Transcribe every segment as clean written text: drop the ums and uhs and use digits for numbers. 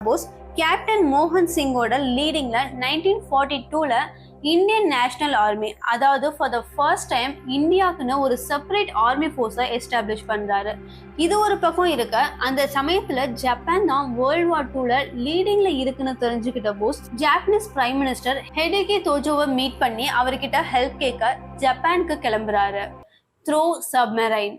Bose captain மோகன் சிங்கோட லீடிங்ல 1942ல Indian national army, அதாவது for the first time இந்தியாவுக்குன்னு ஒரு செப்பரேட் ஆர்மி ஃபோர்ஸை எஸ்டாப்ளிஷ் பண்றாரு. இது ஒரு பக்கம் இருக்க, அந்த சமயத்துல ஜப்பான் தான் வேர்ல்ட் வார் 2ல லீடிங்ல இருக்குன்னு தெரிஞ்சுக்கிட்ட Bose Japanese prime minister Hideki தோஜோவை மீட் பண்ணி அவர்கிட்ட ஹெல்ப் கேட்க ஜப்பானுக்கு கிளம்புறாரு. Through submarine.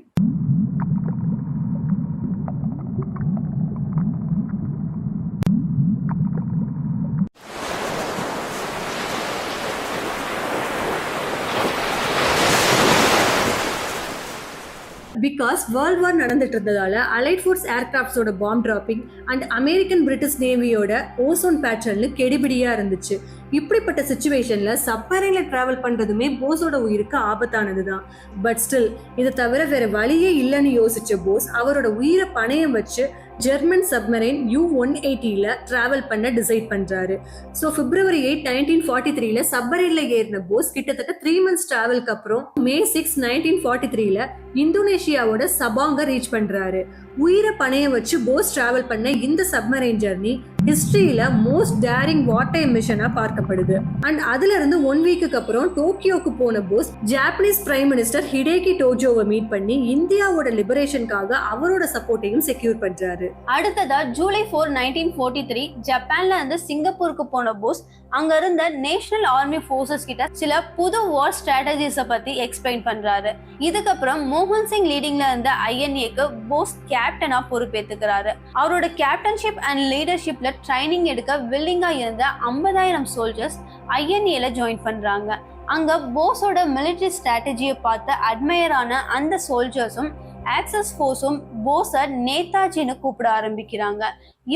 Because world war நடந்துட்டு இருந்ததால அலைட் ஃபோர்ஸ் ஏர்கிராஃப்ட்ஸோட bomb dropping and American British நேவியோட ஓசோன் பேட்டர்னு கெடிபிடியா இருந்துச்சு. இப்படிப்பட்ட சுச்சுவேஷன்ல சப்மரைன்ல டிராவல் பண்றதுமே போஸோட உயிருக்கு ஆபத்தானதுதான். பட் ஸ்டில் இதை தவிர வேற வழியே இல்லைன்னு யோசிச்ச போஸ் அவரோட உயிரை பணயம் வச்சு ஜெர்மன் சப்மரைன் U-180ல டிராவல் பண்ண டிசைட் பண்றாரு. ஸோ February 8, 1943ல சப்மரைன்ல ஏறின போஸ் கிட்டத்தட்ட 3 months டிராவலுக்கு அப்புறம் May 6, 1943ல இந்தோனேஷியாவோட சபாங்க ரீச் பண்றாரு. உயிரை பணைய வச்சு போஸ் டிராவல் பண்ண இந்த சப்மரைன் ஜெர்னி ஹிஸ்டரியில மோஸ்ட் டேரிங் வார் டைம் மிஷனா பார்க்கப்படுது. அண்ட் அதுல இருந்து 1 வீக்குக்கு அப்புறம் டோக்கியோக்கு போன Bose Japanese prime minister Hideki டோஜோவை மீட் பண்ணி இந்தியாவோட லிபரேஷனுக்காக அவரோட சப்போர்ட்டையும் செக்யூர் பண்றாரு. அடுத்ததா ஜூலை 4, 1943 ஜப்பான்ல இருந்து சிங்கப்பூருக்கு போன போஸ் அங்க இருந்த நேஷனல் ஆர்மி போர்சஸ் கிட்ட சில புது வார் ஸ்ட்ராட்டஜிஸ பத்தி எக்ஸ்பிளைன் பண்றாரு. இதுக்கப்புறம் மோகன் சிங் லீடிங்ல இருந்த INAக்கு போஸ் கேப்டனா பொறுப்பேற்றுக்கிறாரு. அவரோட கேப்டன்ஷிப் அண்ட் லீடர்ஷிப்ல ட்ரைனிங் எடுக்க வில்லிங்கா இருந்த 50,000 சோல்ஜர்ஸ் INAல ஜாயின் பண்றாங்க. அங்க போஸோட மிலிட்டரி ஸ்ட்ராட்டஜியை பார்த்து அட்மையர் ஆன அந்த சோல்ஜர்ஸும் ஆக்சஸ் ஃபோர்ஸும் போஸை நேதாஜின்னு கூப்பிட ஆரம்பிக்கிறாங்க.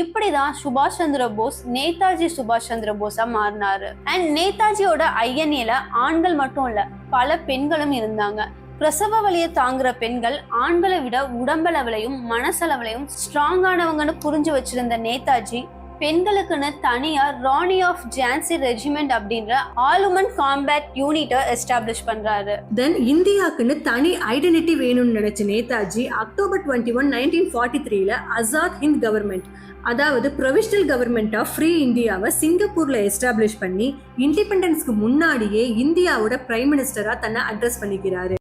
இப்படிதான் சுபாஷ் சந்திர போஸ் நேதாஜி சுபாஷ் சந்திர போஸா மாறினாரு. அண்ட் நேதாஜியோட INAல ஆண்கள் மட்டும் இல்ல, பல பெண்களும் இருந்தாங்க. பிரசவ வலியை தாங்குற பெண்கள் ஆண்களை விட உடம்பளவிலையும் மனசளவிலையும் ஸ்ட்ராங்கானவங்கன்னு புரிஞ்சு வச்சிருந்த நேதாஜி பெண்களுக்குன்னு தனியா ராணி ஆஃப் ஜான்சி ரெஜிமெண்ட் அப்படின்ற ஆல்-உமன் காம்பேட் யூனிட்டை எஸ்டாப்ளிஷ் பண்றாரு. தென் இந்தியாவுக்குன்னு தனி ஐடென்டிட்டி வேணும்னு நினைச்ச நேதாஜி October 21, 1943ல ஆசாத் ஹிந்த் கவர்மெண்ட், அதாவது ப்ரொவிஷனல் கவர்மெண்ட் ஆஃப் ஃப்ரீ இந்தியாவை சிங்கப்பூர்ல எஸ்டாப்ளிஷ் பண்ணி இண்டிபெண்டன்ஸ்க்கு முன்னாடியே இந்தியாவோட பிரைம் மினிஸ்டரா தன்னை அட்ரஸ் பண்ணிக்கிறாரு.